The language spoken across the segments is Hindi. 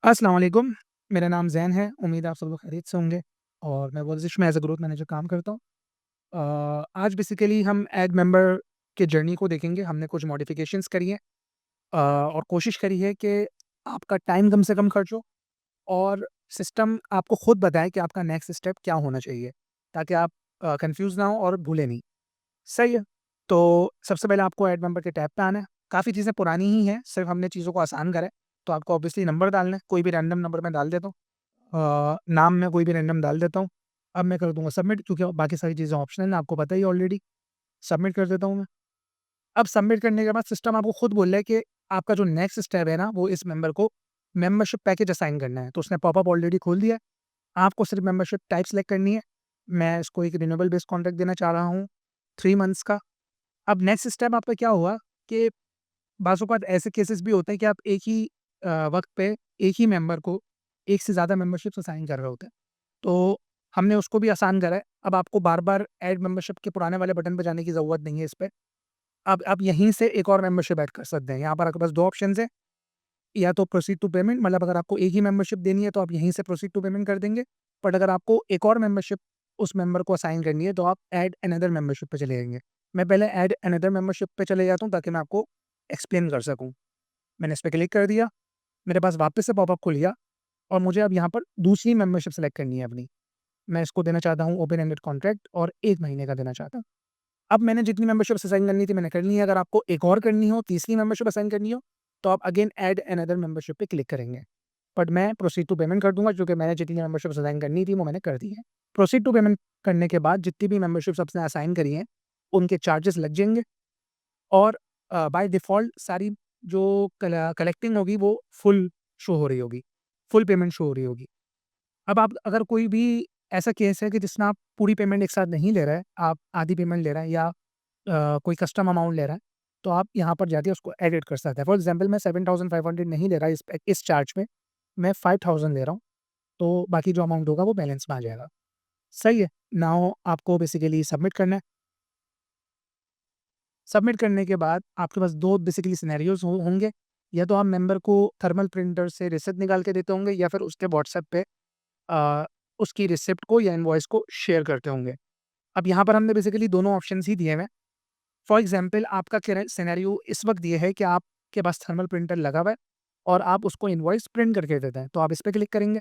अस्सलाम वालेकुम, मेरा नाम ज़ैन है, उम्मीद है आप सब लोग खैरियत से होंगे और मैं वर्ज़िश में एज़ अ ग्रोथ मैनेजर काम करता हूँ। आज बेसिकली हम ऐड मेंबर के जर्नी को देखेंगे, हमने कुछ मॉडिफ़िकेशंस करी हैं और कोशिश करी है कि आपका टाइम कम से कम खर्च हो और सिस्टम आपको खुद बताए कि आपका नेक्स्ट स्टेप क्या होना चाहिए, ताकि आप कन्फ्यूज़ ना हो और भूलें नहीं। सही है, तो सबसे पहले आपको ऐड मेंबर के टैब पे आना है। काफ़ी चीज़ें पुरानी ही हैं, सिर्फ़ हमने चीज़ों को आसान करा है, तो आपको ऑब्वियसली नंबर डालना है, कोई भी रैंडम नंबर मैं डाल देता हूँ। नाम मैं कोई भी रैंडम डाल देता हूँ। अब मैं कर दूँगा सबमिट, क्योंकि बाकी सारी चीज़ें ऑप्शनल हैं, आपको पता ही है ऑलरेडी। सबमिट कर देता हूँ मैं। अब सबमिट करने के बाद सिस्टम आपको खुद बोल रहा है कि आपका जो नेक्स्ट स्टेप है ना, वो इस मेंबर को मेंबरशिप पैकेज असाइन करना है। तो उसने पॉपअप ऑलरेडी खोल दिया है। आपको सिर्फ मेंबरशिप टाइप सेलेक्ट करनी है। मैं इसको एक रिन्यूएबल बेस्ड कॉन्ट्रैक्ट देना चाह रहा हूँ, 3 मंथ्स का। अब नेक्स्ट स्टेप आपका क्या हुआ कि बाज़ औक़ात ऐसे केसेस भी होते हैं कि आप एक ही वक़्त पे एक ही मेंबर को एक से ज़्यादा मेंबरशिप्स असाइन कर रहे होते हैं। तो हमने उसको भी आसान करा है। अब आपको बार-बार ऐड मेंबरशिप के पुराने वाले बटन पे जाने की ज़रूरत नहीं है इस पे। अब आप यहीं से एक और मेंबरशिप ऐड कर सकते हैं। यहाँ पर आपके पास 2 ऑप्शंस हैं, या तो प्रोसीड टू पेमेंट, मतलब अगर आपको एक ही मेंबरशिप देनी है तो आप यहीं से प्रोसीड टू पेमेंट कर देंगे। बट अगर आपको एक और मेंबरशिप उस मेंबर को असाइन करनी है तो आप ऐड अनदर मेंबरशिप पे चले जाएँगे। मैं पहले ऐड अनदर मेंबरशिप पे चले जाता हूँ ताकि मैं आपको एक्सप्लेन कर सकूँ। मैंने इस पे क्लिक कर दिया, मेरे पास वापस से पॉपअप खुल गया और मुझे अब यहाँ पर दूसरी मेंबरशिप सेलेक्ट करनी है अपनी। मैं इसको देना चाहता हूँ ओपन एंडेड कॉन्ट्रैक्ट और 1 महीने का देना चाहता हूँ। अब मैंने जितनी मेंबरशिप्स असाइन करनी थी मैंने कर ली है। अगर आपको एक और करनी हो, तीसरी मेंबरशिप असाइन करनी हो, तो आप अगेन ऐड अनदर मेंबरशिप पे क्लिक करेंगे। बट मैं प्रोसीड टू पेमेंट कर दूँगा, क्योंकि मैंने जितनी मेंबरशिप्स असाइन करनी थी वो मैंने कर दी है। प्रोसीड टू पेमेंट करने के बाद जितनी भी मेंबरशिप्स आपने असाइन करी हैं, उनके चार्जेस लग जाएँगे और बाय डिफ़ॉल्ट सारी जो कलेक्टिंग होगी वो फुल शो हो रही होगी, फुल पेमेंट शो हो रही होगी। अब आप अगर कोई भी ऐसा केस है कि जिसमें आप पूरी पेमेंट एक साथ नहीं ले रहे हैं, आप आधी पेमेंट ले रहे हैं या कोई कस्टम अमाउंट ले रहा है, तो आप यहाँ पर जाके उसको एडिट कर सकते हैं। फॉर एग्ज़ाम्पल मैं 7500 नहीं ले रहा इस चार्ज में, मैं 5000 ले रहा हूँ, तो बाकी जो अमाउंट होगा वो बैलेंस में आ जाएगा। सही है, नाउ आपको बेसिकली सबमिट करना है। सबमिट करने के बाद आपके पास 2 बेसिकली सिनेरियोज़ होंगे, या तो आप मेंबर को थर्मल प्रिंटर से रिसिप्ट निकाल के देते होंगे या फिर उसके व्हाट्सएप पे अ, उसकी रिसिप्ट को या इनवॉइस को शेयर करते होंगे। अब यहाँ पर हमने बेसिकली दोनों ऑप्शंस ही दिए हुए हैं। फॉर एग्ज़ाम्पल आपका सिनेरियो इस वक़्त ये है कि आपके पास थर्मल प्रिंटर लगा हुआ है और आप उसको इनवॉइस प्रिंट करके देते हैं, तो आप इस पे क्लिक करेंगे।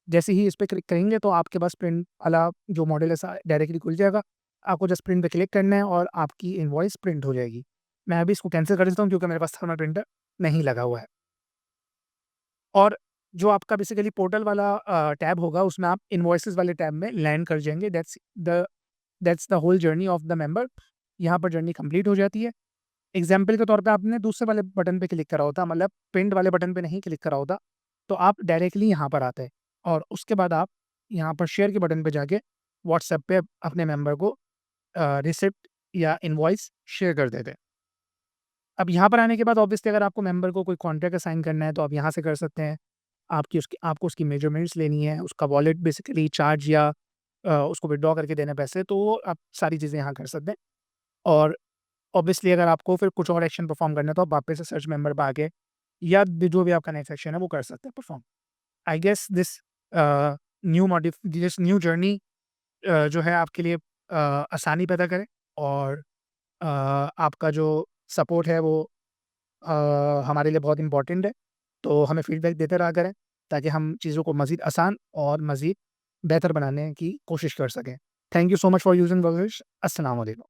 जैसे ही इस पे क्लिक करेंगे तो आपके पास प्रिंट वाला जो मॉडल है डायरेक्टली खुल जाएगा। आपको जस्ट प्रिंट पे क्लिक करना है और आपकी इनवॉइस प्रिंट हो जाएगी। मैं अभी इसको कैंसल कर देता हूँ क्योंकि मेरे पास थर्मल प्रिंटर नहीं लगा हुआ है। और जो आपका बेसिकली पोर्टल वाला टैब होगा उसमें आप इनवॉइसेज़ वाले टैब में लैंड कर जाएँगे। That's the whole journey of the member. यहाँ पर जर्नी कंप्लीट हो जाती है। एग्ज़ाम्पल के तौर पे आपने दूसरे वाले बटन पे क्लिक करा होता, मतलब प्रिंट वाले बटन पे नहीं क्लिक करा होता, तो आप डायरेक्टली यहाँ पर आते और उसके बाद आप यहाँ पर शेयर के बटन पे जाके व्हाट्सएप पे अपने मेंबर को रिसिप्ट या इनवॉइस शेयर कर देते। अब यहाँ पर आने के बाद ऑब्वियसली अगर आपको मेंबर को कोई कॉन्ट्रैक्ट असाइन करना है तो आप यहाँ से कर सकते हैं। आपको उसकी मेजरमेंट्स लेनी है, उसका वॉलेट बेसिकली चार्ज या उसको विथड्रॉ करके देने पैसे, तो आप सारी चीज़ें यहाँ कर सकते हैं। और ऑब्वियसली अगर आपको फिर कुछ और एक्शन परफॉर्म करना है तो आप वापस से सर्च मेंबर पे आके या जो भी आपका नेक्स्ट एक्शन है वो कर सकते हैं perform. I guess this new journey जो है आपके लिए आसानी पैदा करे और आपका जो सपोर्ट है वो अ, हमारे लिए बहुत इम्पोर्टेंट है। तो हमें फीडबैक देते रहा करें ताकि हम चीज़ों को मज़ीद आसान और मज़ीद बेहतर बनाने की कोशिश कर सकें। Thank you so much for using वर्कविश। अस्सलाम वालेकुम।